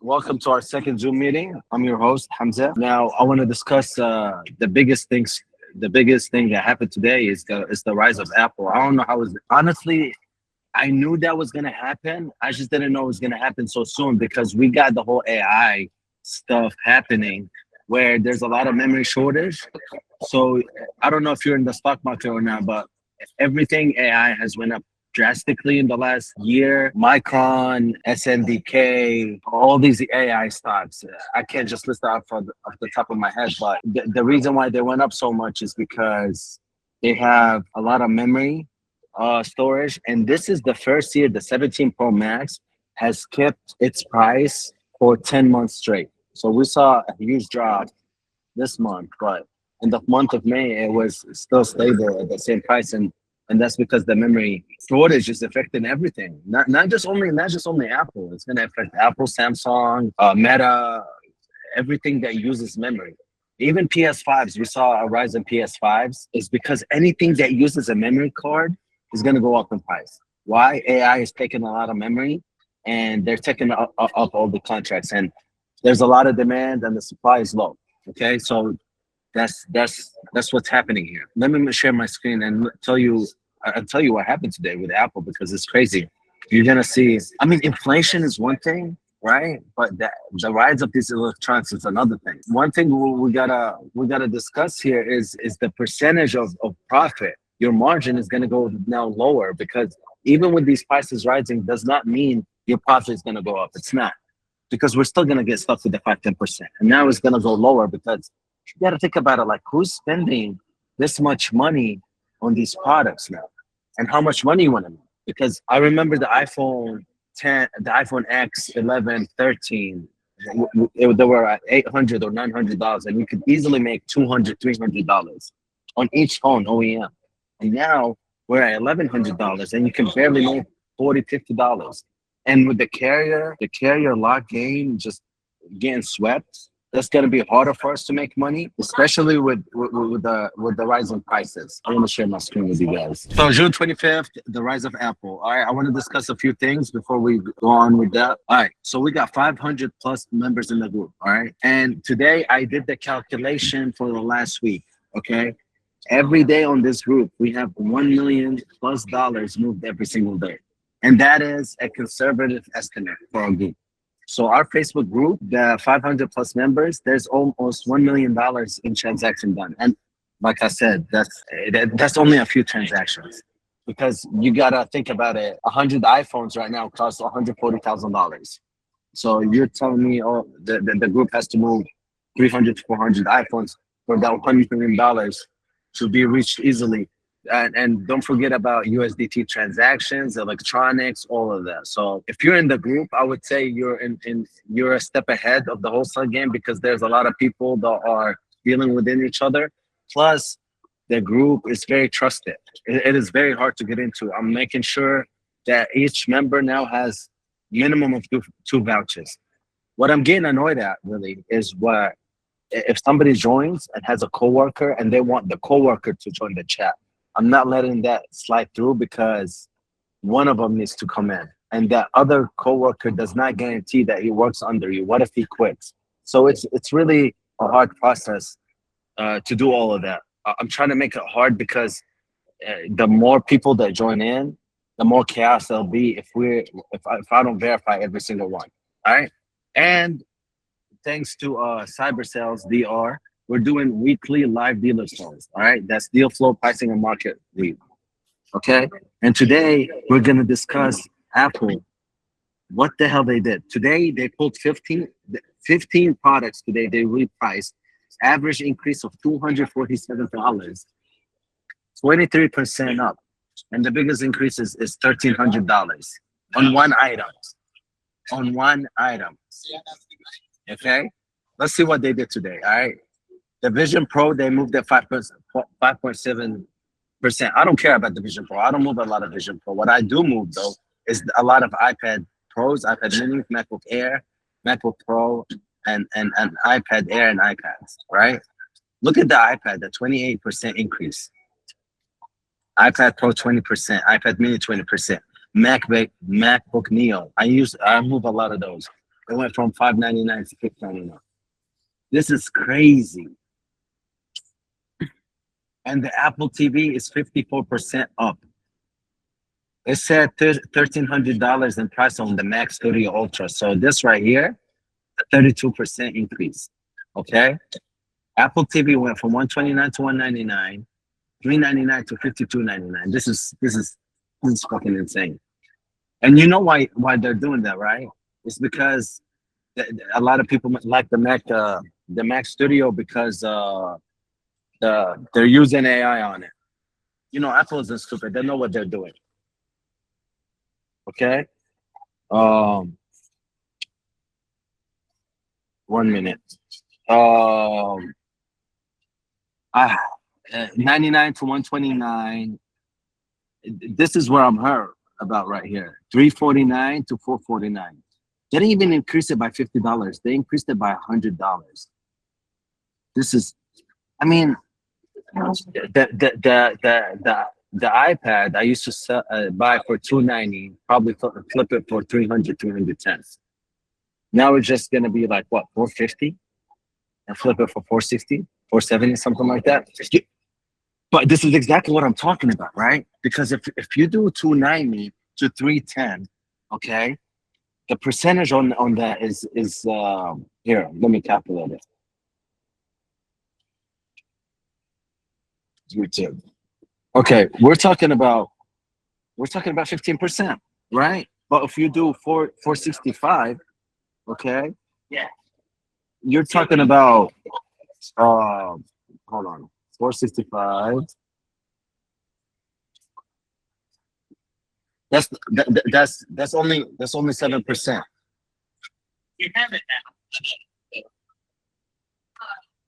welcome to our second Zoom meeting. I'm your host, Hamza. Now, I want to discuss the biggest things. The biggest thing that happened today is the rise of Apple. I don't know how it's honestly. I knew that was gonna happen. I just didn't know it was gonna happen so soon because we got the whole AI stuff happening where there's a lot of memory shortage. So I don't know if you're in the stock market or not, but everything AI has went up drastically in the last year. Micron, SNDK, all these AI stocks. I can't just list off off the top of my head, but the reason why they went up so much is because they have a lot of memory storage. And this is the first year the 17 Pro Max has kept its price for 10 months straight. So we saw a huge drop this month, but in the month of May, it was still stable at the same price. And that's because the memory shortage is affecting everything. Not just only Apple. It's gonna affect Apple, Samsung, Meta, everything that uses memory. Even PS5s, we saw a rise in PS5s is because anything that uses a memory card is going to go up in price. Why? AI is taking a lot of memory and they're taking up all the contracts, and there's a lot of demand and the supply is low. Okay, so that's what's happening here. Let me share my screen and I'll tell you what happened today with Apple because it's crazy. You're gonna see. I mean, inflation is one thing, right? But the rise of these electronics is another thing. One thing we gotta discuss here is the percentage of profit. Your margin is gonna go now lower because even with these prices rising, does not mean your profit is gonna go up. It's not, because we're still gonna get stuck with the 5-10%, and now it's gonna go lower because you gotta think about it. Like, who's spending this much money on these products now, and how much money you want to make? Because I remember the iPhone 10, the iPhone X, 11, 13, they were at $800 or $900, and you could easily make $200, $300 on each phone OEM. And now we're at $1,100, and you can barely make $40, $50. And with the carrier lock game just getting swept, that's gonna be harder for us to make money, especially with the rise in prices. I want to share my screen with you guys. So June 25th, the rise of Apple. All right, I want to discuss a few things before we go on with that. All right, so we got 500 plus members in the group. All right, and today I did the calculation for the last week. Okay, every day on this group we have $1 million+ moved every single day, and that is a conservative estimate for our group. So our Facebook group, the 500 plus members, there's almost $1 million in transaction done. And like I said, that's only a few transactions, because you gotta think about it. 100 iPhones right now cost $140,000. So you're telling me, oh, the group has to move 300 to 400 iPhones for that $100 million to be reached easily. And don't forget about USDT transactions, electronics, all of that. So if you're in the group, I would say you're a step ahead of the wholesale game, because there's a lot of people that are dealing within each other. Plus, the group is very trusted. It is very hard to get into. I'm making sure that each member now has minimum of two vouchers. What I'm getting annoyed at really is what if somebody joins and has a coworker and they want the coworker to join the chat. I'm not letting that slide through, because one of them needs to come in, and that other coworker does not guarantee that he works under you. What if he quits? So it's really a hard process to do all of that. I'm trying to make it hard because the more people that join in, the more chaos there'll be if I don't verify every single one. All right, and thanks to Cyber Sales DR, we're doing weekly live dealer sales. All right, that's deal flow, pricing, and market read. Okay, and today we're gonna discuss Apple. What the hell they did today? They pulled 15 products today. They repriced, average increase of $247, 23% up, and the biggest increase is $1,300 on one item. On one item. Okay, let's see what they did today. All right. The Vision Pro, they moved at 5.7%. I don't care about the Vision Pro. I don't move a lot of Vision Pro. What I do move though is a lot of iPad Pros, iPad Mini, MacBook Air, MacBook Pro, and iPad Air and iPads. Right? Look at the iPad, the 28% increase. iPad Pro 20%, iPad Mini 20%, MacBook Neo. I move a lot of those. It went from $5.99 to $6.99. This is crazy. And the Apple TV is 54% up. It said $1,300 in price on the Mac Studio Ultra. So this right here, a 32% increase. Okay. Apple TV went from $129 to $199, $399 to $52.99. This is fucking insane. And you know why they're doing that, right? It's because a lot of people like the Mac Studio because they're using AI on it. You know, Apple isn't stupid. They know what they're doing. Okay. 1 minute. 99 to 129. This is where I'm hurt about right here. 349 to 449. They didn't even increase it by $50. They increased it by $100. This is, I mean, the iPad I used to buy for $290, probably flip it for 300, 310. Now it's just gonna be like what, 450, and flip it for 460, 470, something like that. But this is exactly what I'm talking about, right? Because if you do 290 to 310, okay, the percentage on that is here. Let me calculate it. 310. Okay, we're talking about 15%, right? But if you do 465, okay, yeah, you're talking about hold on, 465. That's only 7%. You have it now.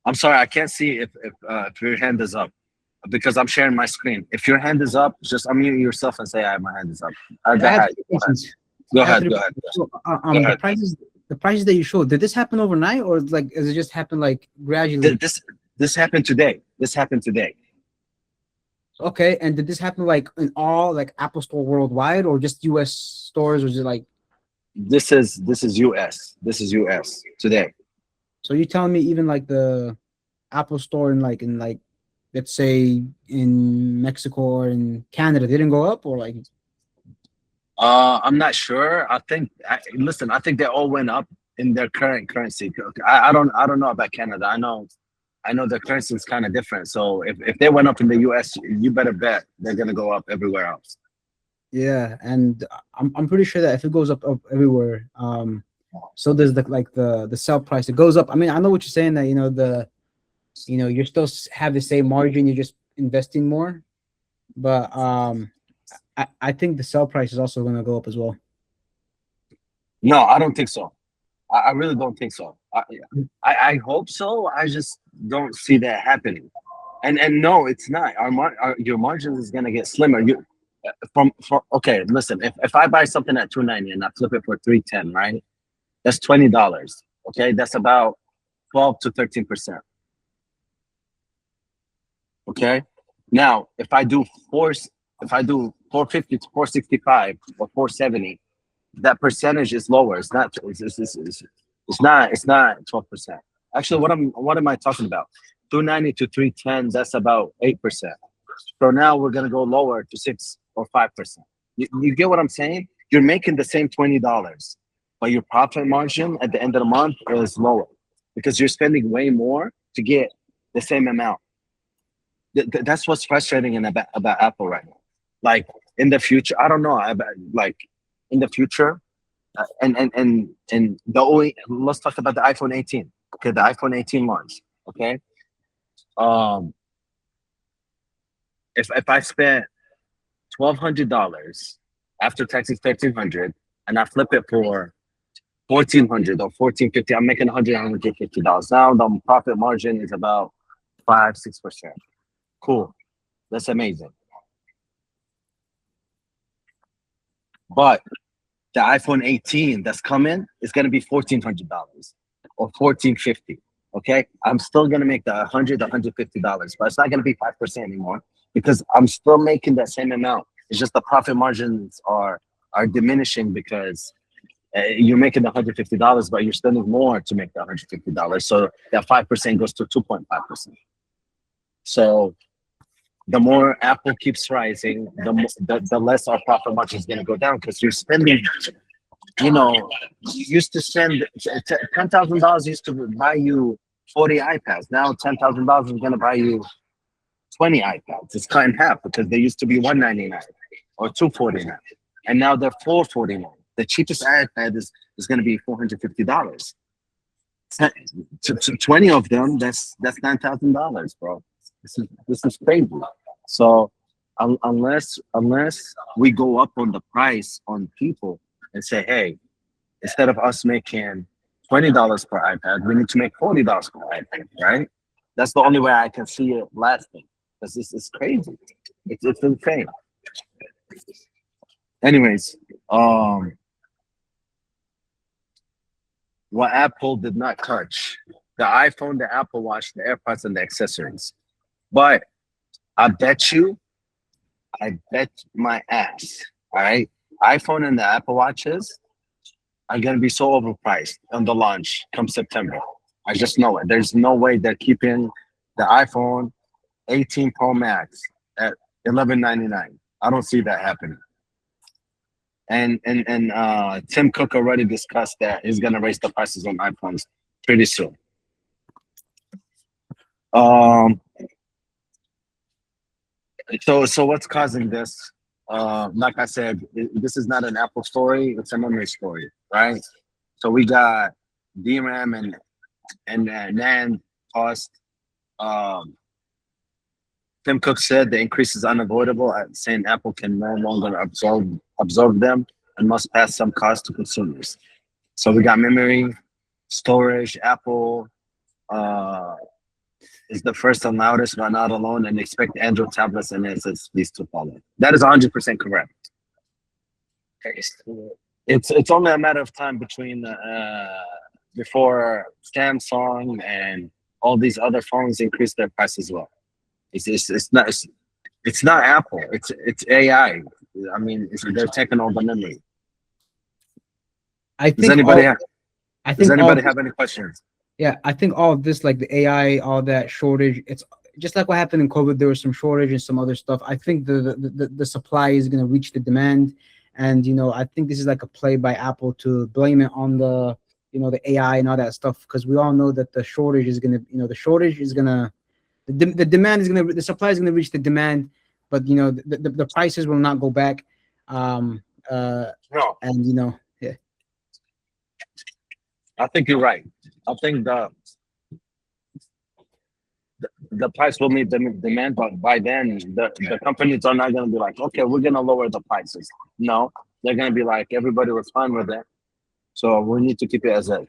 I'm sorry, I can't see if your hand is up because I'm sharing my screen. If your hand is up, just unmute yourself and say, my hand is up." Go ahead. The prices that you showed, did this happen overnight, or like does it just happen like gradually? This happened today. Okay, and did this happen like in all like Apple Store worldwide, or just U.S. stores, or is it like? This is U.S. This is U.S. today. So you're telling me even like the Apple Store in like let's say in Mexico or in Canada, they didn't go up, or like? I'm not sure. I think they all went up in their current currency. I don't know about Canada. I know their currency is kind of different. So if they went up in the US, you better bet they're gonna go up everywhere else. Yeah, and I'm pretty sure that if it goes up everywhere, so does the sell price. It goes up. I mean, I know what you're saying, that you still have the same margin, you're just investing more, but I think the sell price is also going to go up as well. No, I don't think so. I really don't think so. I hope so. I just don't see that happening. And no, it's not. Your margins is gonna get slimmer. Okay, listen. If I buy something at $290 and I flip it for $310, right? That's $20. Okay, that's about 12 to 13%. Okay. Now, if I do 450 to 465 or 470, that percentage is lower. It's not 12%. Actually, what am I talking about? 290 to 310, that's about 8%. So now we're gonna go lower to 6 or 5%. You get what I'm saying? You're making the same $20, but your profit margin at the end of the month is lower because you're spending way more to get the same amount. That's what's frustrating about Apple right now. Like in the future, I don't know. In the future, and let's talk about the iPhone 18. Okay, the iPhone 18 launch. Okay, if I spent $1,200 after taxes, $1,300, and I flip it for $1,400 or $1,450, I'm making $150. Now the profit margin is about 5-6%. Cool, that's amazing. But the iPhone 18 that's coming is gonna be $1,400 or $1,450. Okay, I'm still gonna make the $150, but it's not gonna be 5% anymore because I'm still making that same amount. It's just the profit margins are diminishing because You're making $150, but you're spending more to make the $150. So that 5% goes to 2.5%. So the more Apple keeps rising, the less our profit margin is going to go down because you're spending. You used to spend $10,000 used to buy you 40 iPads. Now $10,000 is going to buy you 20 iPads. It's cut in half because they used to be $199 or $249, and now they're $449. The cheapest iPad is going to be $450. 20 of them, that's $9,000, bro. This is crazy. So unless we go up on the price on people and say, hey, instead of us making $20 per iPad, we need to make $40 per iPad, right? That's the only way I can see it lasting. Because this is crazy. It's insane. Anyways, what Apple did not touch: the iPhone, the Apple Watch, the AirPods, and the accessories. But I bet my ass, all right, iPhone and the Apple Watches are gonna be so overpriced on the launch come September. I just know it. There's no way they're keeping the iPhone 18 Pro Max at $11.99. I don't see that happening. And Tim Cook already discussed that he's gonna raise the prices on iPhones pretty soon. So what's causing this? Like I said, this is not an Apple story; it's a memory story, right? So we got DRAM and NAND cost. Tim Cook said the increase is unavoidable, saying Apple can no longer absorb them and must pass some cost to consumers. So we got memory, storage. Apple is the first and loudest, but not alone, and expect Android tablets and SSDs to follow. That is 100% correct. It's only a matter of time between before Samsung and all these other phones increase their price as well. It's not Apple. It's AI. I mean, they're taking all the memory. Does anybody have any questions? Yeah, I think all of this, like the AI, all that shortage, it's just like what happened in COVID. There was some shortage and some other stuff. I think the supply is going to reach the demand, and I think this is like a play by Apple to blame it on the AI and all that stuff, because we all know that the shortage is going to the demand is going to, the supply is going to reach the demand, but the prices will not go back. No. And yeah. I think you're right. I think the price will meet the demand, but by then the companies are not going to be like, okay, we're going to lower the prices. No, they're going to be like, everybody was fine with it, so we need to keep it as is.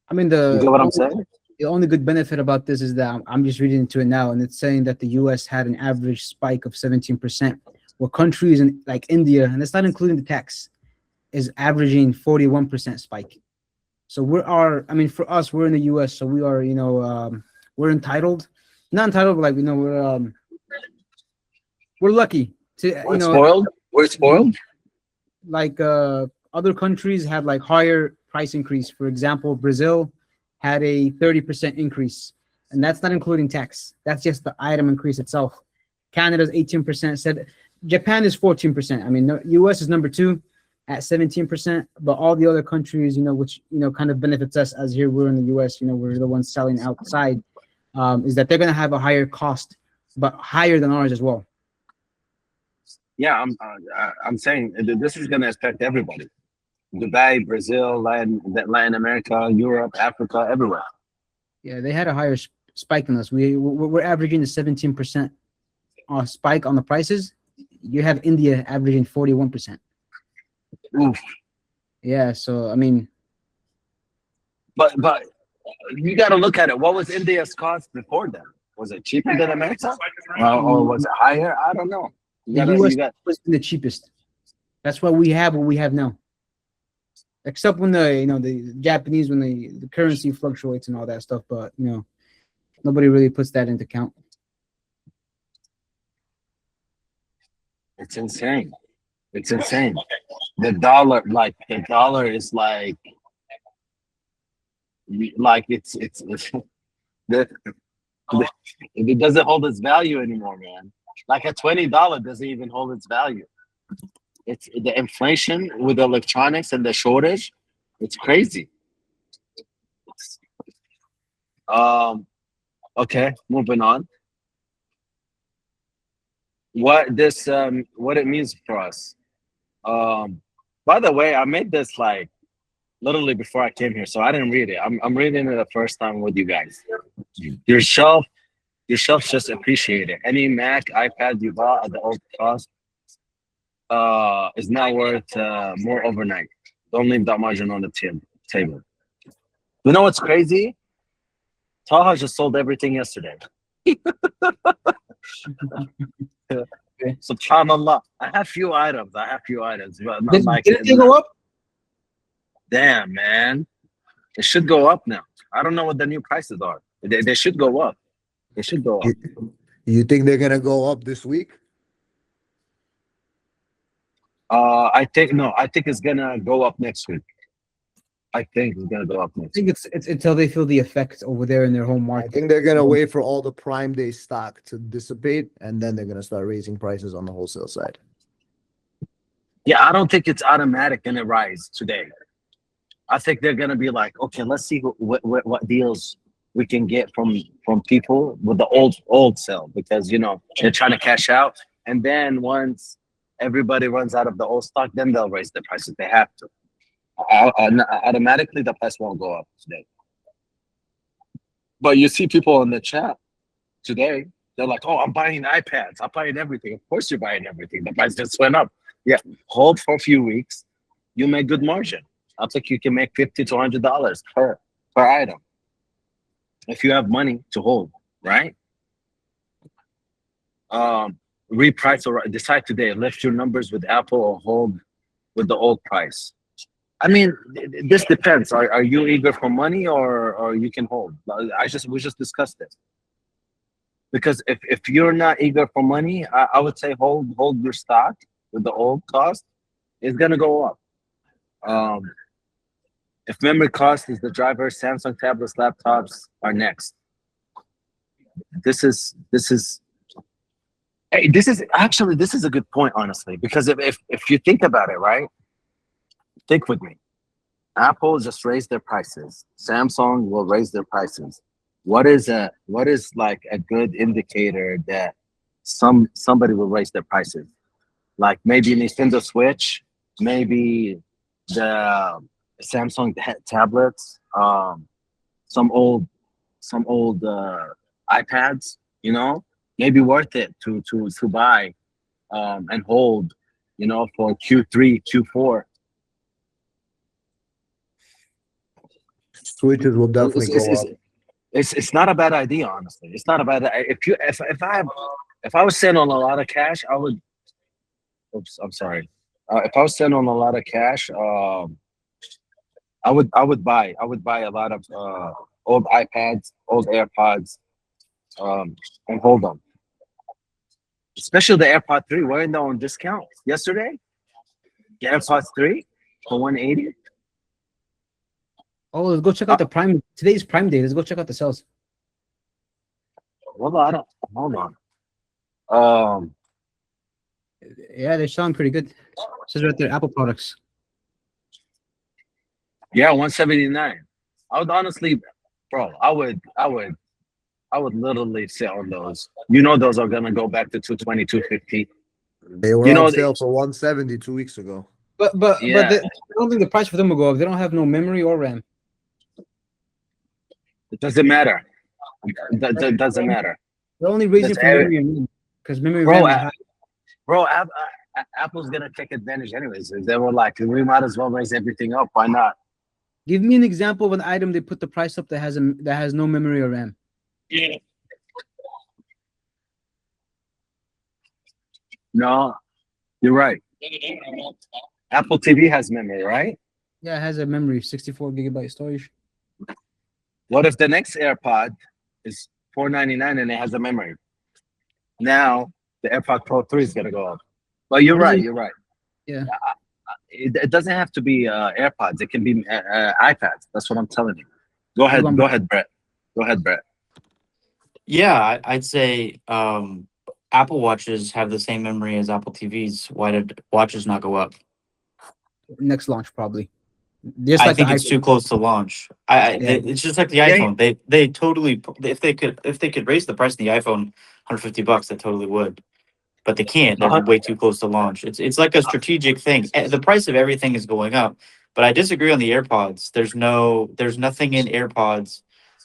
I mean, you get what I'm saying? The only good benefit about this is that I'm just reading into it now, and it's saying that the U.S. had an average spike of 17%, where countries like India, and it's not including the tax, is averaging 41% spike. So for us, we're in the U.S., so we are, we're entitled, not entitled, but like, we're lucky to, spoiled. We're spoiled. Like other countries had like higher price increase. For example, Brazil had a 30% increase, and that's not including tax. That's just the item increase itself. Canada's 18%. Said Japan is 14%. I mean, U.S. is number 2 at 17%, but all the other countries, which kind of benefits us, as here we're in the U.S., we're the ones selling outside, is that they're going to have a higher cost, but higher than ours as well. Yeah, I'm saying this is going to affect everybody. Dubai, Brazil, Latin America, Europe, Africa, everywhere. Yeah, they had a higher spike than us. We're averaging a 17% spike on the prices. You have India averaging 41%. Oof. Yeah, so I mean, but you got to look at it. What was India's cost before then? Was it cheaper than America, or was it higher? I don't know. The U.S. was the cheapest. That's why we have what we have now. Except when the Japanese, when the currency fluctuates and all that stuff, but nobody really puts that into account. It's insane. It's insane. the dollar is like it's the, the it doesn't hold its value anymore, man. Like a $20 doesn't even hold its value. It's the inflation with electronics and the shortage. It's crazy. Um. Okay, moving on. What it means for us. Um. By the way, I made this like literally before I came here, so I didn't read it. I'm reading it the first time with you guys. Your shelf, your shelf just appreciate it. Any Mac, iPad you bought at the old cost is now worth more overnight. Don't leave that margin on the table. You know what's crazy? Taha just sold everything yesterday. Okay. Subhanallah. I have few items, but not Did, like did it go up? damn man. It should go up now. I don't know what the new prices are. They should go up. They should go up. You think they're gonna go up this week? I think no. I think it's gonna go up next week. I think it's gonna go up I next think week. it's until they feel the effect over there in their home I market. think they're gonna wait for all the Prime Day stock to dissipate, and then they're gonna start raising prices on the wholesale side. Yeah, I don't think it's automatic gonna rise today. I think they're gonna be like, okay, let's see what deals we can get from people with the old sale because they're trying to cash out, and then once everybody runs out of the old stock, then they'll raise the prices. They have to. Automatically, the price won't go up today. But you see people in the chat today, they're like, "Oh, I'm buying iPads. I'm buying everything." Of course, you're buying everything. The price just went up. Yeah, hold for a few weeks. You make good margin. I think you can make $50 to $100 per item if you have money to hold, right? Reprice or decide today. Lift your numbers with Apple or hold with the old price. I mean, this depends. Are you eager for money or you can hold? We just discussed this. Because if you're not eager for money, I would say hold your stock with the old cost. It's gonna go up. Um, if memory cost is the driver, Samsung tablets, laptops are next. This is hey, this is a good point, honestly, because if you think about it, right? Think with me. Apple just raised their prices. Samsung will raise their prices. What is like a good indicator that somebody will raise their prices? Like maybe Nintendo Switch, maybe the Samsung tablets, some old iPads. Maybe worth it to buy and hold. For Q3, Q4. Switches will definitely It's, go it's, up. it's not a bad idea, honestly. It's not a bad. If I was sitting on a lot of cash, I would. Oops, I'm sorry. If I was sitting on a lot of cash, I would buy a lot of old iPads, old AirPods, and hold them. Especially the AirPod 3. Weren't they on discount yesterday? The AirPods 3 for 180. Oh, let's go check out the Prime. Today's Prime Day. Let's go check out the sales. Hold on, hold on. Um, Yeah, they're selling pretty good. It says right there, Apple products. yeah, 179. I would honestly, bro, I would literally sit on those. Those are gonna go back to 220, 250. They were You on know, sale for 170 2 weeks ago. But yeah, I don't think the price for them will go up. They don't have no memory or RAM. it doesn't matter. That doesn't matter. They're only raising That's for memory and RAM because memory and bro, RAM is high. bro. Apple's gonna take advantage anyways. They were like, we might as well raise everything up. Why not? Give me an example of an item they put the price up that has no memory or RAM. Yeah. No, you're right. Apple TV has memory, right? Yeah, it has a memory, 64 gigabyte storage. What if the next AirPod is $499 and it has a memory? Now the AirPod Pro 3 is gonna go up. But you're What is right. it? You're right. Yeah. it doesn't have to be AirPods. It can be iPads. That's what I'm telling you. Go You ahead. want Go me- ahead, Brett. Go ahead, Brett. Yeah, I'd say Apple Watches have the same memory as Apple TVs. Why did watches not go up? next launch probably. Just I like the think it's iPhone. too close to launch. Yeah. It's just like the Yeah, iPhone. They totally, if they could raise the price of the iPhone $150, they totally would. But they can't. They're uh, way too close to launch. It's like a strategic thing. The price of everything is going up. But I disagree on the AirPods. There's nothing in AirPods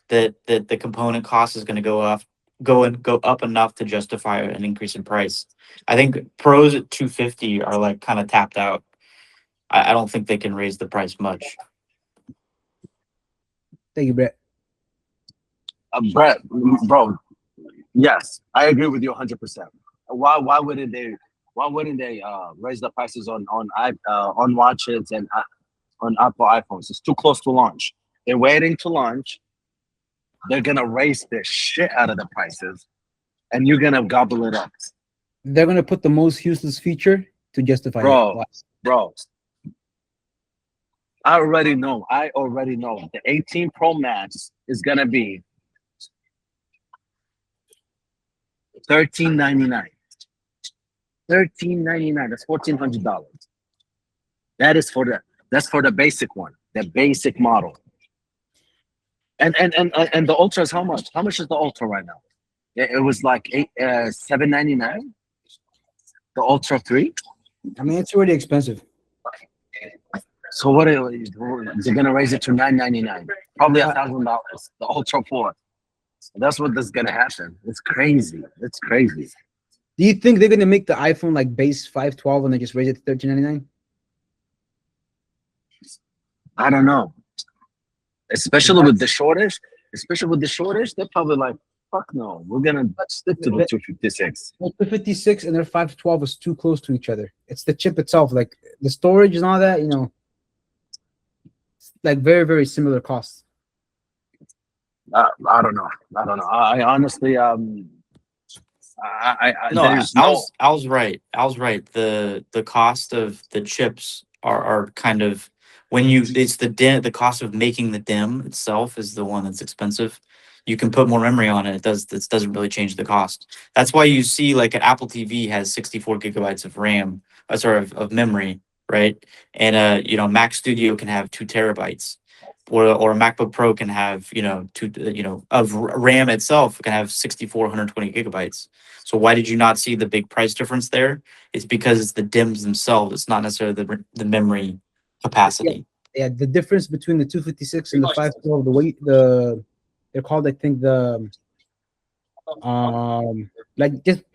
that the component cost is going to go up enough to justify an increase in price. I think Pros at 250 are like kind of tapped out. I don't think they can raise the price much. Thank you, Brett. Brett, bro. Yes, I agree with you 100%. Why wouldn't they? Why wouldn't they raise the prices on watches and on Apple iPhones? It's too close to launch. They're waiting to launch. They're gonna raise the shit out of the prices, and you're gonna gobble it up, They're gonna put the most useless feature to justify it. bro. Bro, I already know. The 18 Pro Max is gonna be $1399. $1399. That's $1,400. That's for the basic one, the basic model. And the Ultra is how much? How much is the Ultra right now? It was like $799. The Ultra 3. I mean, it's already expensive. So what are they're gonna raise it to $999? Probably $1,000. The Ultra 4. That's what is gonna happen. It's crazy. It's crazy. Do you think they're gonna make the iPhone like base 512 and they just raise it to 1399? I don't know. Especially with the shortage. They're probably like, fuck no. We're gonna stick to the 256. Well, 256 and their 512 is too close to each other. It's the chip itself, like the storage and all that. Like very very similar costs. I don't know. I honestly No, there's no. Al's right. Al's right. The cost of the chips are kind of when you it's the cost of making the DIM itself is the one that's expensive. You can put more memory on it. This doesn't really change the cost. That's why you see like an Apple TV has 64 gigabytes of RAM, of memory, right? And Mac Studio can have 2 terabytes. Or a MacBook Pro can have, RAM itself can have 64, 120 gigabytes. So why did you not see the big price difference there? It's because it's the DIMMs themselves. It's not necessarily the memory capacity. Yeah, the difference between the 256 and the 512, they're called, I think, like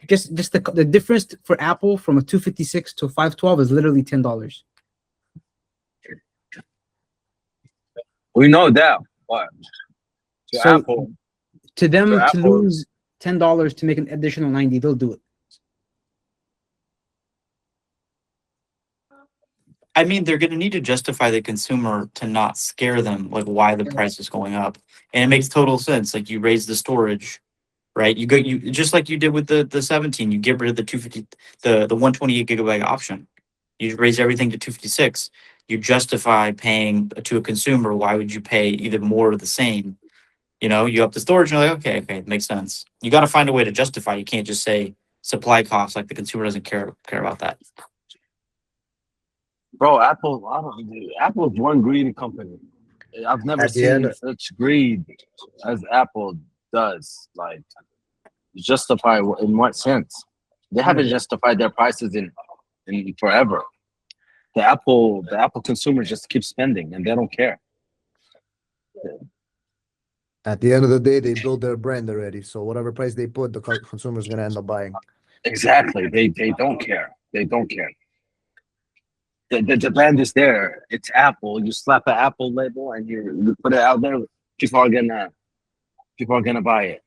just the difference for Apple from a 256 to a 512 is literally $10. We know that, but to So Apple, to them to to Apple- lose $10 to make an additional 90, they'll do it. I mean, they're going to need to justify the consumer to not scare them, like why the price is going up. And it makes total sense. Like you raise the storage, right? You just like you did with the 17, you get rid of the 250, the 128 gigabyte option. You raise everything to 256. You justify paying to a consumer. Why would you pay either more or the same? You up the storage and you're like, okay, it makes sense. You got to find a way to justify. You can't just say supply costs, like the consumer doesn't care about that. bro, Apple is one greedy company. I've never At the end- seen such greed as Apple does. Like, justify in what sense? They haven't justified their prices in forever. The Apple consumer just keeps spending and they don't care. At the end of the day, they build their brand already. So whatever price they put, the consumer is gonna end up buying. Exactly. They don't care. They don't care. The brand is there. It's Apple. You slap an Apple label and you put it out there. People are gonna buy it.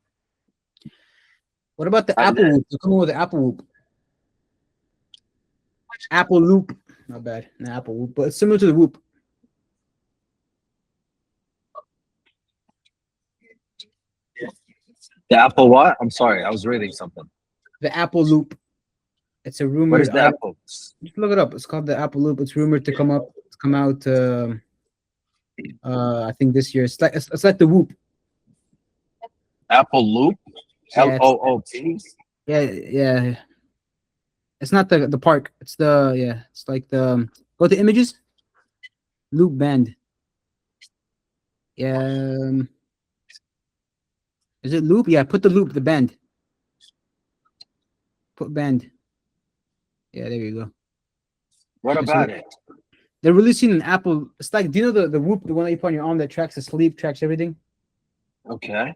What about the I- Apple Whoop? They're coming with the Apple Whoop. Apple Loop. Not bad. Not Apple Whoop, but it's similar to the Whoop. The Apple what? I'm sorry, I was reading something. The Apple Loop. It's a What rumored is the item. Apple? Just look it up. It's called the Apple Loop. It's rumored to come out. I think this year. It's like the Whoop. Apple Loop? Yeah, LOOP? yeah. It's not the park. It's the yeah. It's like the go to images. Loop band. Yeah. Is it loop? Yeah. Put the loop. The band. Put band. Yeah. There you go. What Yeah, about it? they're releasing an Apple. It's like, do you know the Whoop, the one that you put on your arm that tracks the sleep, tracks everything? Okay.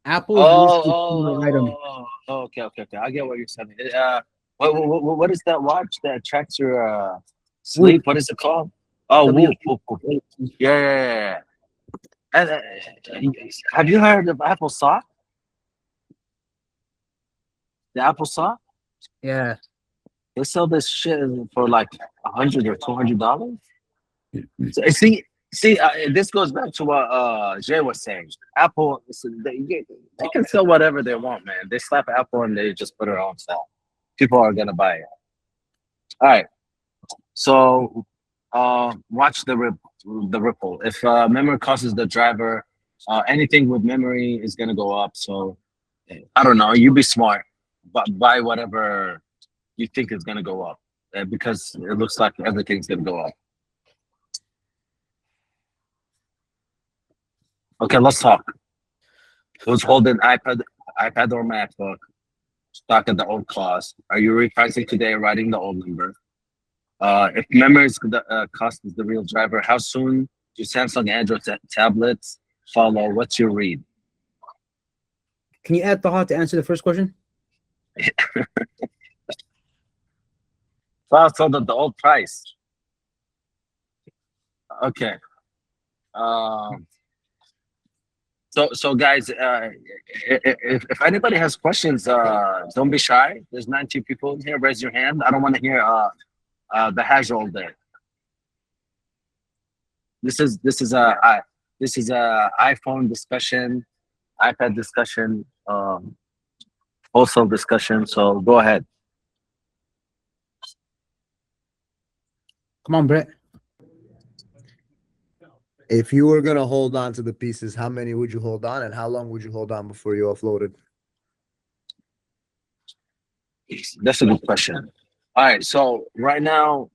Apple is releasing a similar item. Okay. I get what you're saying. What is that watch that tracks your Whoop. sleep? What is it called? Oh, W. Whoop. Yeah. And have you heard of Apple Sock? The Apple Sock? Yeah. They sell this shit for like $100 or $200. So, this goes back to what Jay was saying. Apple, they can sell whatever they want, man. They slap Apple and they just put it on sale. People are gonna buy it. All right. So, watch the ripple. If memory causes the driver, anything with memory is gonna go up. So, I don't know. You be smart, but buy whatever you think is gonna go up, because it looks like everything's gonna go up. Okay, let's talk. Who's holding iPad or MacBook? Stock at the old cost. Are you repricing today or writing the old number? If memory is the cost is the real driver, how soon do Samsung Android tablets follow? What's your read? Can you add Taha to answer the first question? Well, so the old price. Okay. So guys, if anybody has questions, don't be shy. There's 19 people in here. Raise your hand. I don't want to hear the hash all day. This is a iPhone discussion, iPad discussion, wholesale discussion. So go ahead. Come on, Brett. If you were gonna hold on to the pieces, how many would you hold on, and how long would you hold on before you offloaded? That's a good question. All right, so right now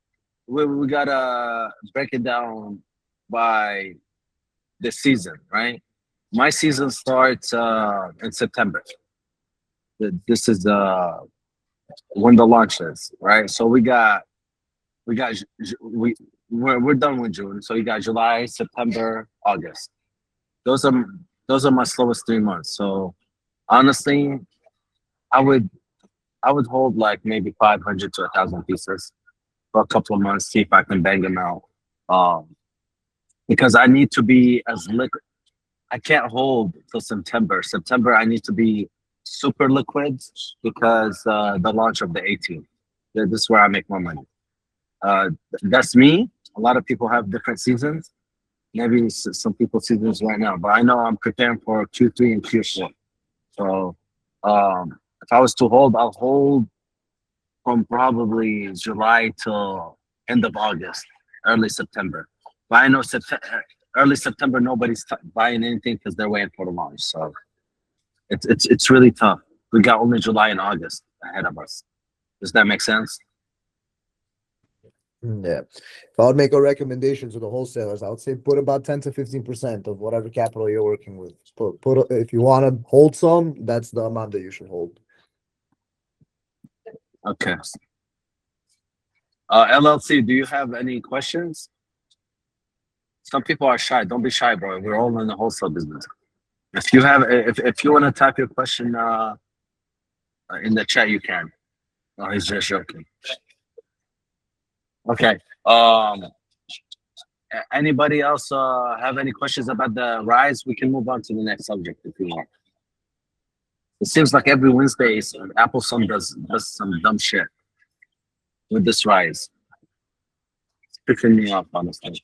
we gotta break it down by the season, right? My season starts in September. This is when the launch is, right? So we're done with June. So you got July, September, August. Those are my slowest 3 months. So honestly, I would hold like maybe 500 to 1,000 pieces for a couple of months, see if I can bang them out. Because I need to be as liquid. I can't hold till September. September, I need to be super liquid because the launch of the 18th. This is where I make my money. That's me. A lot of people have different seasons. Maybe some people seasons right now, but I know I'm preparing for Q3 and Q4. So if I was to hold, I'll hold from probably July till end of August, early September. But I know early September, nobody's buying anything because they're waiting for the launch. So it's really tough. We got only July and August ahead of us. Does that make sense? Yeah. If I would make a recommendation to the wholesalers, I would say put about 10 to 15% of whatever capital you're working with. If you want to hold some, that's the amount that you should hold. Okay. LLC, do you have any questions? Some people are shy. Don't be shy, bro. We're all in the wholesale business. If you want to type your question in the chat, you can. No, he's just joking. Okay. Anybody else have any questions about the rise? We can move on to the next subject if you want. It seems like every Wednesday, Apple does some dumb shit with this rise. It's picking me up, honestly.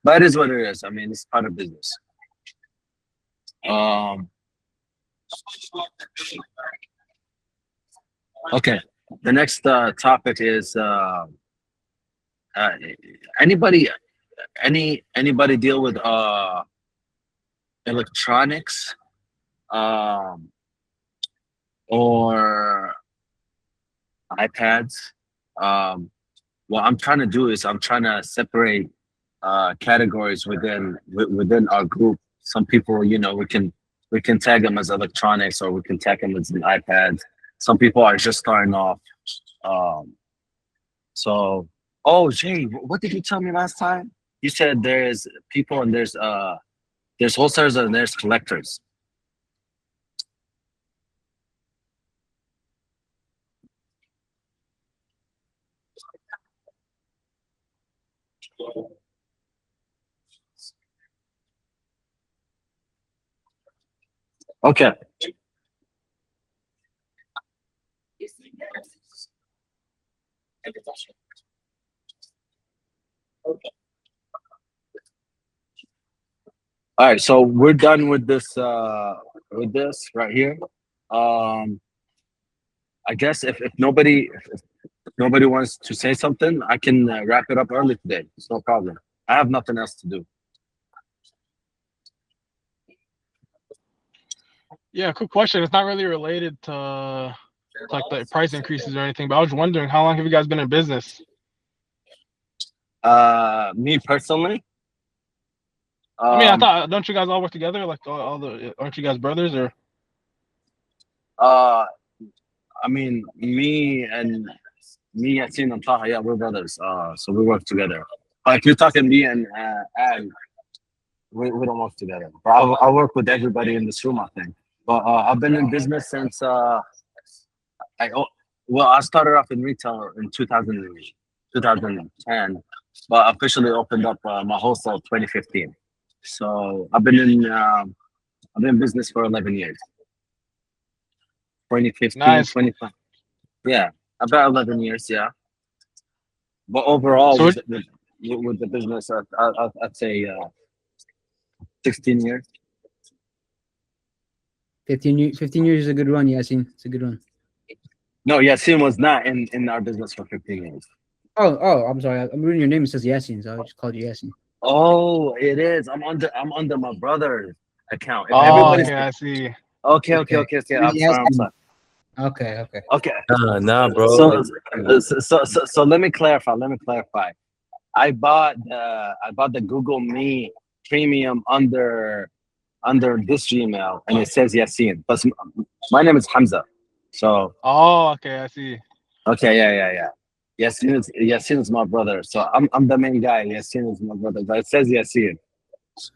But it is what it is. I mean, it's part of business. Okay. The next topic is anybody anybody deal with electronics um or iPads. What I'm trying to do is I'm trying to separate categories within our group. Some people, we can tag them as electronics, or we can tag them as an iPads. Some people are just starting off. Um, so, oh, Jay, what did you tell me last time? You said there's people and there's wholesalers and there's collectors. Okay. All right, so we're done with this right here. Um, I guess if nobody wants to say something, I can wrap it up early today. It's no problem. I have nothing else to do. Yeah, quick question. It's not really related to like the price increases or anything, but I was wondering how long have you guys been in business? Me personally, I mean, I um, thought don't you guys all work together? Like all the aren't you guys brothers or? uh, I mean, me, Yasin and Taha, yeah, we're brothers. So we work together. But if you're talking me and we don't work together. But I work with everybody in this room, I think. But I've been in business since I oh, well, I started off in retail in 2010, but officially opened up my wholesale 2015. So I've been in business for 11 years. 2015, Nice. 25. Yeah, about 11 years. Yeah, but overall So with the business, I'd say 16 years. 15 years is a good run, Yasin. It's a good run. No, Yasin was not in our business for 15 years. Oh, I'm sorry. I'm reading your name. It says Yasin, so I just called you Yasin. Oh, it is. I'm under my brother's account. If oh, everybody's okay, I see. okay. Who's I'm sorry. I'm Yasin? sorry. Okay. Okay. Nah, bro. So, so let me clarify. I bought the Google Me Premium under this Gmail, and it says Yasin, but my name is Hamza. So Oh, okay, I see. okay, yeah. Yasin is my brother. So I'm the main guy. Yasin is my brother, but it says Yasin.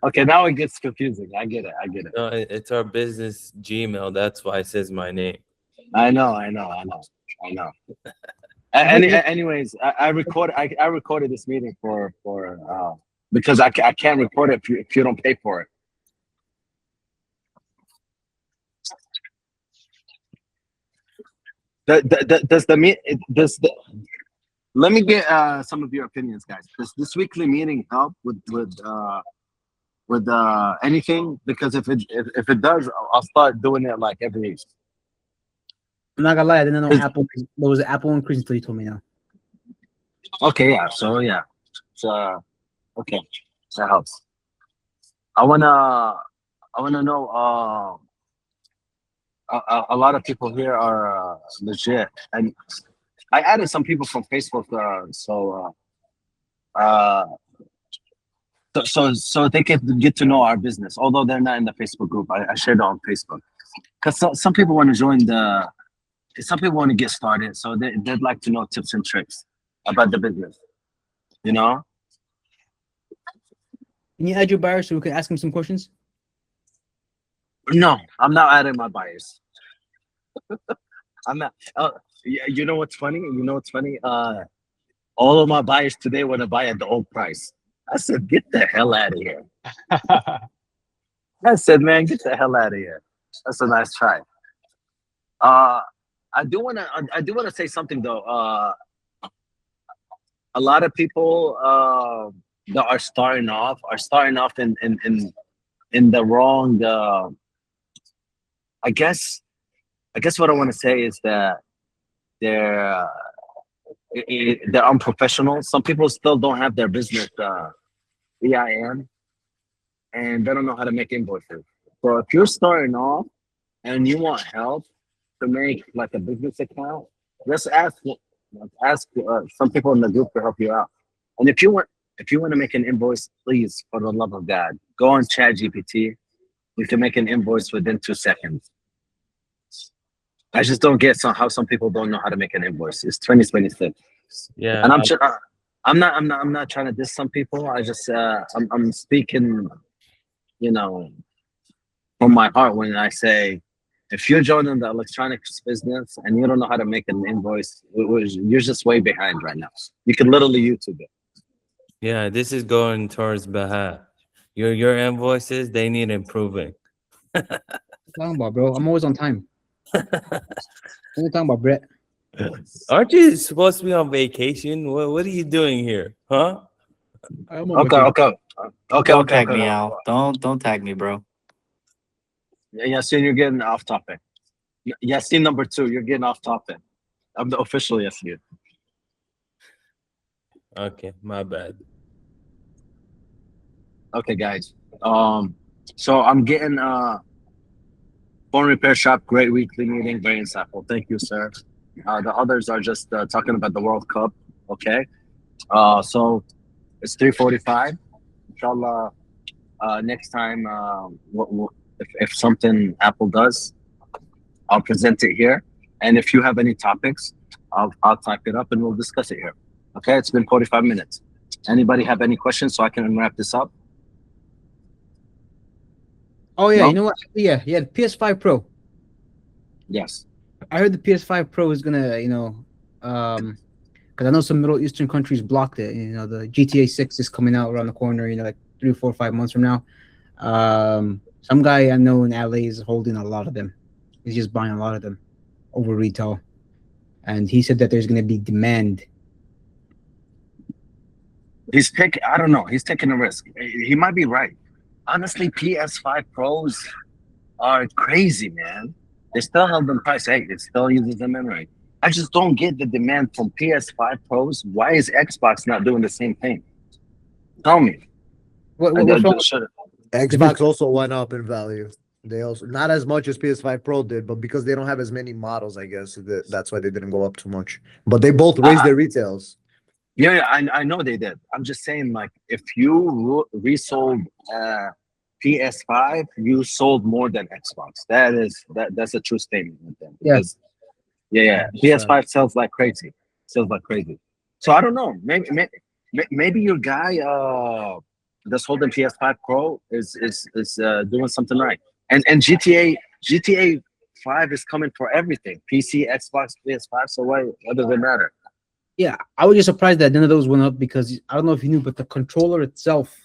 Okay, now it gets confusing. I get it. No, it's our business Gmail. That's why it says my name. I know. Anyways, I recorded this meeting for because I can't record it if you don't pay for it. Does the meet does the let me get some of your opinions, guys. Does this weekly meeting help with anything? Because if it does, I'll start doing it like every week. I'm not gonna lie. I didn't know Apple. There was an Apple increase until you told me now. Okay, yeah. So yeah, so okay, that helps. I wanna know. A lot of people here are legit, and I added some people from Facebook. So they can get to know our business, although they're not in the Facebook group. I shared it on Facebook because some people want to join some people want to get started, so they'd like to know tips and tricks about the business. You know? Can you add your buyer so we can ask him some questions? No, I'm not adding my buyers. I'm not. You know what's funny? All of my buyers today want to buy at the old price. I said, get the hell out of here. I said, man, get the hell out of here. That's a nice try. I do wanna say something though. A lot of people that are starting off in the wrong. I guess what I want to say is that they're unprofessional. Some people still don't have their business EIN, and they don't know how to make invoices. So if you're starting off and you want help to make like a business account, just ask some people in the group to help you out. And if you want to make an invoice, please, for the love of God, go on ChatGPT. You can make an invoice within 2 seconds. I just don't get how some people don't know how to make an invoice. It's 2026, Yeah, and I'm not trying to diss some people. I just I'm speaking, you know, from my heart when I say, if you're joining the electronics business and you don't know how to make an invoice, you're just way behind right now. You can literally YouTube it. yeah. This is going towards behalf. Your invoices, they need improving. What are you talking about, bro? I'm always on time. What are you talking about, Brett? Aren't you supposed to be on vacation? What are you doing here, huh? I'm on Okay, vacation. Don't tag me, Al. Don't tag me, bro. Yasin, you're getting off topic. Yasin number 2, you're getting off topic. I'm the official Yasin. Okay, my bad. Okay, guys. So I'm getting phone repair shop, great weekly meeting, very insightful. Thank you, sir. The others are just talking about the World Cup. Okay. So it's 3:45. Inshallah. Next time, if something Apple does, I'll present it here. And if you have any topics, I'll type it up and we'll discuss it here. Okay. It's been 45 minutes. Anybody have any questions so I can wrap this up? Oh yeah, No? you know what? Yeah, the PS5 Pro. Yes. I heard the PS5 Pro is gonna, because I know some Middle Eastern countries blocked it. You know, the GTA 6 is coming out around the corner. You know, like 3, 4, 5 months from now. Some guy I know in LA is holding a lot of them. He's just buying a lot of them over retail, and he said that there's gonna be demand. I don't know. He's taking a risk. He might be right. Honestly, PS5 Pros are crazy, man. They still have them price 8. It still uses the memory. I just don't get the demand from PS5 Pros. Why is Xbox not doing the same thing? Tell me. What's wrong? Xbox also went up in value. They also, not as much as PS5 Pro did, but because they don't have as many models, I guess that's why they didn't go up too much. But they both raised their retails. Yeah, I know they did. I'm just saying, like, if you resold PS5, you sold more than Xbox. That's a true statement with them. Yes. Yeah. PS5 sells like crazy. So I don't know. Maybe your guy that's holding PS5 Pro is doing something right. And GTA 5 is coming for everything. PC, Xbox, PS5. So what does it matter? Yeah, I was just surprised that none of those went up because I don't know if you knew, but the controller itself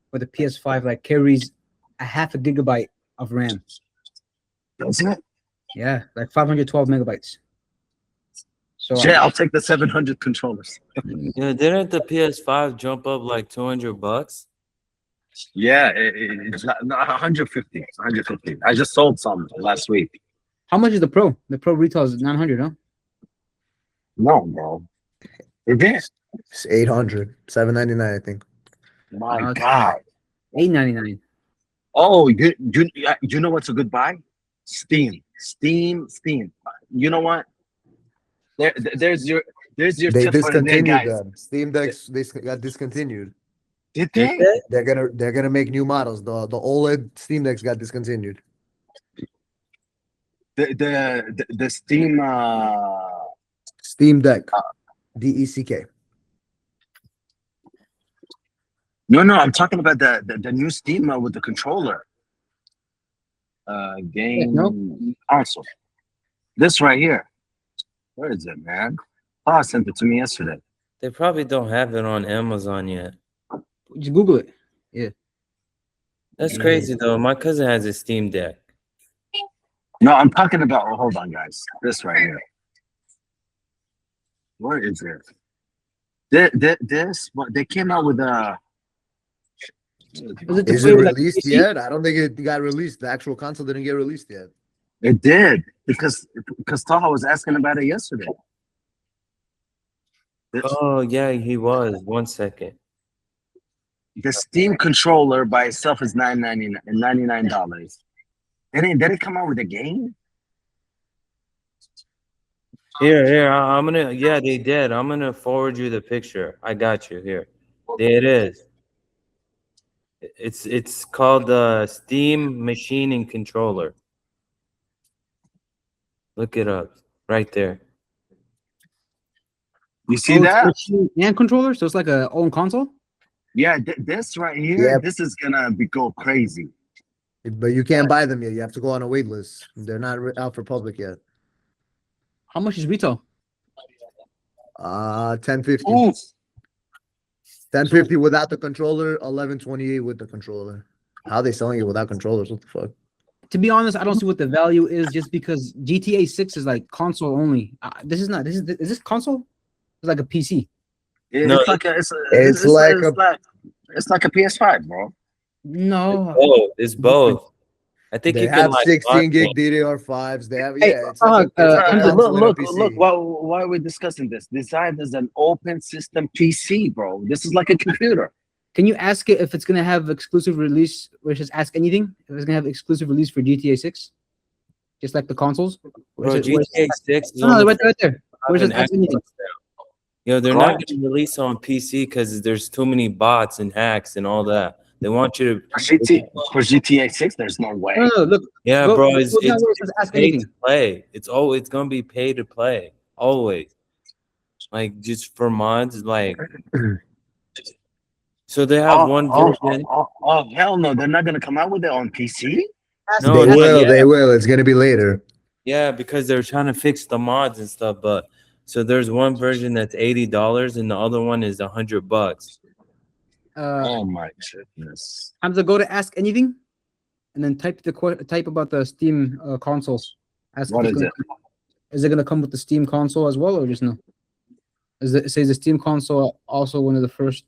for the PS5 like carries a 0.5 gigabyte of RAM. Does it? Yeah, like 512 megabytes. So Yeah, I'll take the 700 controllers. Yeah, didn't the PS5 jump up like $200? Yeah, it's not 150. 150. I just sold some last week. how much is the Pro? The Pro retails 900, huh? No, bro. It is. It's 800, 799, I think. My Okay. God. $899. Oh, you know what's a good buy? Steam. You know what? There's your They tip for the day, discontinued guys. them. Steam Decks they got discontinued. Did they? They're gonna make new models. The OLED Steam Decks got discontinued. The Steam Steam Deck, DECK. No, I'm talking about the new Steam with the controller. Game console. This right here. Where is it, man? Oh, I sent it to me yesterday. They probably don't have it on Amazon yet. Just Google it. Yeah. That's crazy though. My cousin has a Steam Deck. No, I'm talking about. Oh, hold on, guys. This right here. Where is it? This. What they came out with a. Is it released yet? I don't think it got released. The actual console didn't get released yet. It did because Taha was asking about it yesterday. Oh yeah, he was. 1 second. The Steam controller by itself is $99. They didn't come out with a game. Here. I'm gonna. Yeah, they did. I'm gonna forward you the picture. I got you here. There it is. It's called the Steam Machining Controller. Look it up right there. You see Oh, it's that? machine and controller, so it's like a own console. Yeah, this right here. Yeah. This is gonna go crazy. But you can't buy them yet. You have to go on a wait list. They're not out for public yet. How much is retail? 1050. Ooh. 1050 without the controller, 1128 with the controller. How they selling it without controllers? What the fuck? To be honest, I don't see what the value is, just because GTA 6 is like console only. This is not. Is this console? It's like a PC. No, It's like a, It's like it's like a PS5, bro. No. It's both. I think They you can have like 16 gig lock DDR5s. They have Hey, it's like a Hamza, console and a PC. Look. Why are we discussing this? Design is an open system PC, bro. This is like a computer. can you ask it if it's gonna have exclusive release? Or just ask anything if it's gonna have exclusive release for GTA 6, just like the consoles. Bro, GTA 6 is No, only right there. Where's an it? Ask anything. Yo, they're Go not ahead. going to release on PC because there's too many bots and hacks and all that. They want you to. For GTA 6, there's no way. No, look. Yeah, Go- bro, go it's down where it says ask pay anything. to play. It's going to be pay to play always. Like just for mods, like. So they have one version. Oh, hell no! They're not gonna come out with it on PC. Ask No, They not will. yet. They will. It's gonna be later. Yeah, because they're trying to fix the mods and stuff. But so there's one version that's $80 and the other one is $100. Oh my goodness! Hamza, go to ask anything, and then type type about the Steam console. Ask What if it's is it? Is it gonna come with the Steam console as well, or just no? It says the Steam console also one of the first.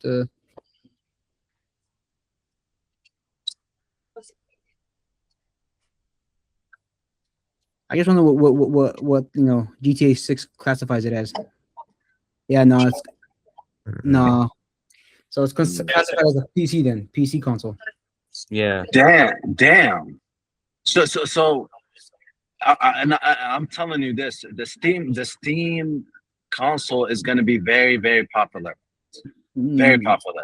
I just wonder what GTA 6 classifies it as. Yeah, no, it's no. So it's classified as a PC then, PC console. Yeah. Damn. So, I'm telling you this: the Steam console is going to be very, very popular, very popular,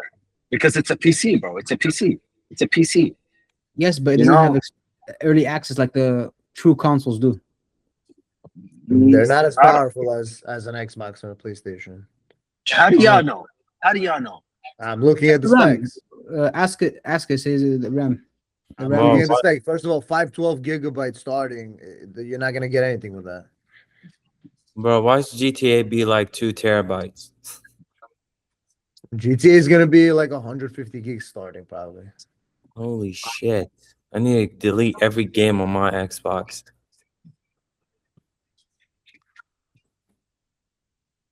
because it's a PC, bro. It's a PC. It's a PC. Yes, but it doesn't have early access like the true consoles do. They're not as powerful as an Xbox or a PlayStation. How do y'all know? How do y'all know? I'm looking at the RAM. specs. Ask it. Says the RAM. The I'm RAM looking is- at the specs. First of all, 512 gigabytes starting. You're not gonna get anything with that. Bro, why does GTA be like 2 terabytes? GTA is gonna be like 150 gigs starting probably. Holy shit. I need to delete every game on my Xbox.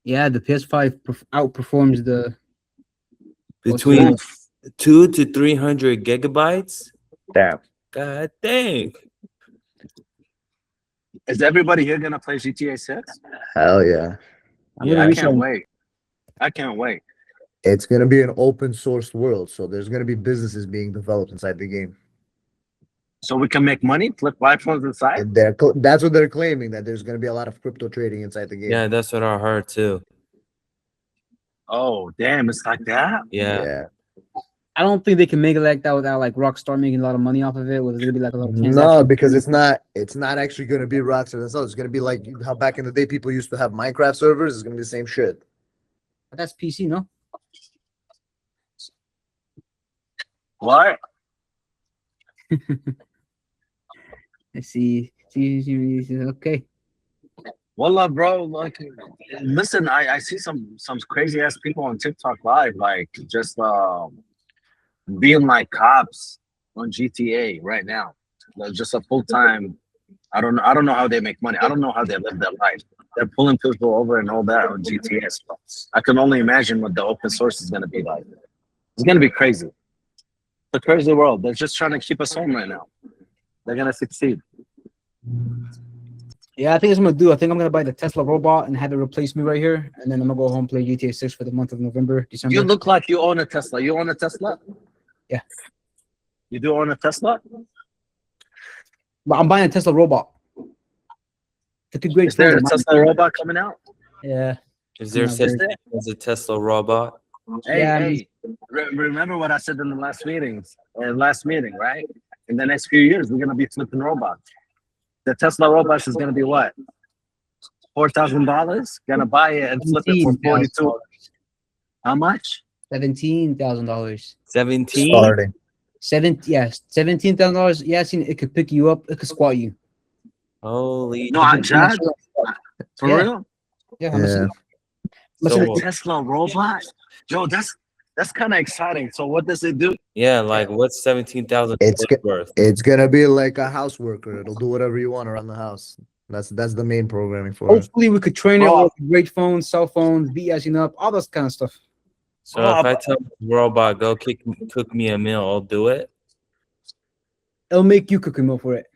Yeah, the PS5 outperforms the. Between 2 to 300 gigabytes? Damn. God dang. Is everybody here gonna play GTA 6? Hell yeah. Yeah, I can't wait. I can't wait. It's gonna be an open source world, so there's gonna be businesses being developed inside the game. So we can make money, flip iPhones inside. And that's what they're claiming, that there's gonna be a lot of crypto trading inside the game. Yeah, that's what I heard too. Oh, damn! It's like that. Yeah. I don't think they can make it like that without like Rockstar making a lot of money off of it. With it's gonna be like a lot of No, transactions. because it's not actually gonna be Rockstar themselves. It's gonna be like how back in the day people used to have Minecraft servers. It's gonna be the same shit. But that's PC, no? What? I see. Okay. Wallah, bro. Like, listen, I see some crazy ass people on TikTok live, like just being like cops on GTA right now. Like, just a full time. I don't know how they make money. I don't know how they live their life. They're pulling people over and all that on GTA. So I can only imagine what the open source is gonna be like. It's gonna be crazy. It's a crazy world. They're just trying to keep us home right now. They're gonna succeed. Yeah, I think it's what I'm gonna do. I think I'm gonna buy the Tesla robot and have it replace me right here, and then I'm gonna go home play GTA 6 for the month of November, December. You look like you own a Tesla. You own a Tesla? Yeah. You do own a Tesla? But I'm buying a Tesla robot. It's a great Is there a phone. Tesla robot coming out? Yeah. Is there Yeah, such very- thing as a Tesla robot? Hey, Yeah, hey, remember what I said in the last meeting, right? In the next few years, we're gonna be flipping robots. The Tesla robots is gonna be what? $4,000? Gonna buy it and flip it for 42. How much? $17,000. 17? Starting. $17,000. Yeah, it could pick you up. It could squat you. Holy. No, Jad? For Yeah. real? Yeah. Yeah. So, A Tesla robot? Yo, that's kind of exciting. So what does it do? yeah, like what's 17,000 It's worth? It's gonna be like a house worker. It'll do whatever you want around the house. That's the main programming for it. Hopefully, we could train it Bro. with great phones, cell phones, BSing up, all this kind of stuff. So if I tell the robot go cook me a meal, I'll do it. It'll make you cook a meal for it.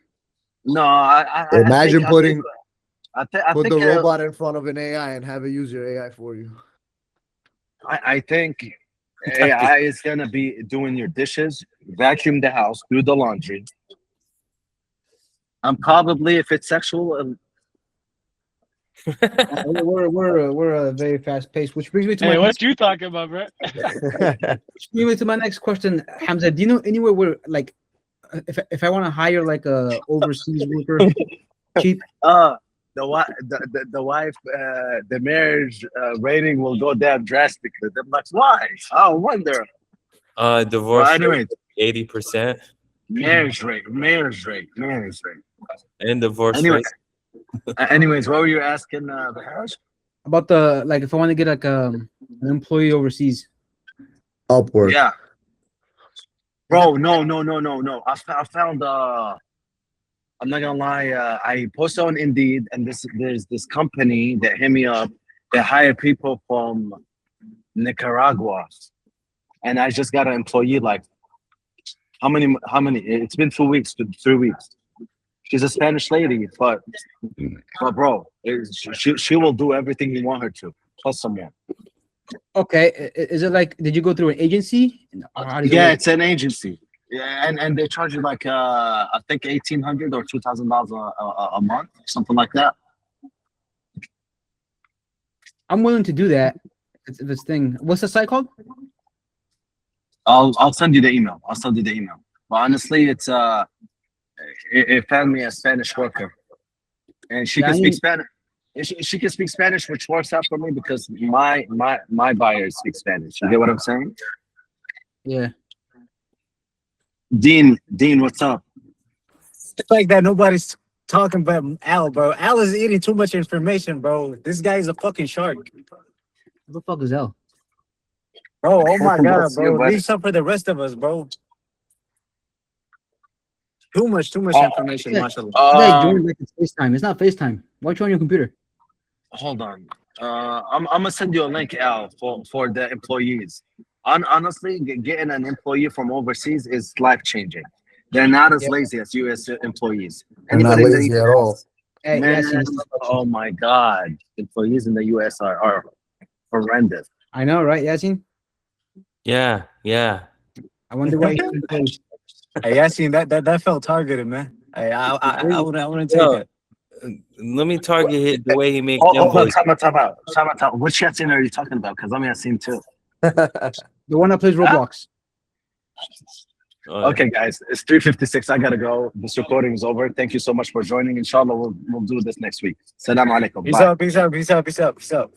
No, I Imagine think- putting I put think the robot in front of an AI and have it use your AI for you. I think AI is gonna be doing your dishes, vacuum the house, do the laundry. And probably if it's sexual, We're very fast paced, which brings me to Hey, my what you talking about, bro? my next question, Hamza. Do you know anywhere where like if I want to hire like a overseas worker cheap? the wife, the marriage rating will go down drastically. I'm like, why? I wonder. Divorce Well, anyway, 80% marriage rate. and divorce Anyways, rate. anyways, what were you asking, Harris? About the like if I want to get like an employee overseas. Upwork. Yeah. Bro, no. I found I'm not gonna lie, I posted on Indeed and there's this company that hit me up that hire people from Nicaragua. And I just got an employee like how many it's been 2 weeks to 3 weeks. She's a Spanish lady, but bro, she will do everything you want her to, plus some more. Okay, is it like did you go through an agency? Or how does it Yeah, work? it's an agency. Yeah, and they charge you like I think $1,800 or $2,000 a month, something like that. I'm willing to do that. It's this thing. What's the site called? I'll send you the email. But honestly, it's it found me a Spanish worker, and she Yeah, can I speak mean- Spanish. She can speak Spanish, which works out for me because my buyers speak Spanish. You get what I'm saying? Yeah. Dean, what's up? It's like that nobody's talking about Al, bro. Al is eating too much information, bro. This guy is a fucking shark. What the fuck is L? Bro, oh my god, That's you, bro. buddy. Leave some for the rest of us, bro. Too much Oh, information, mashallah. Like doing like it's FaceTime. It's not FaceTime. Watch on your computer. Hold on. I'm gonna send you a link, Al, for the employees. Honestly, getting an employee from overseas is life changing. They're not as Yep. lazy as U.S. employees. They're not Anybody in the lazy at all. Hey, Man, yes, oh my God, employees in the U.S. are horrendous. I know, right, Yasin? Yeah. I wonder why. He's Hey, I seen that felt targeted, man. Hey, I wouldn't take Yo, it. let me target hit the way he makes Hold on, invoices. time out. Which Yasin are you talking about? Because I'm Yasin too. the one that plays Roblox. Okay, guys, it's 3:56. I gotta go. This recording is over. Thank you so much for joining. Inshallah, we'll do this next week. Salam alaikum. Peace Bye. out, peace out, peace out, peace out, peace out.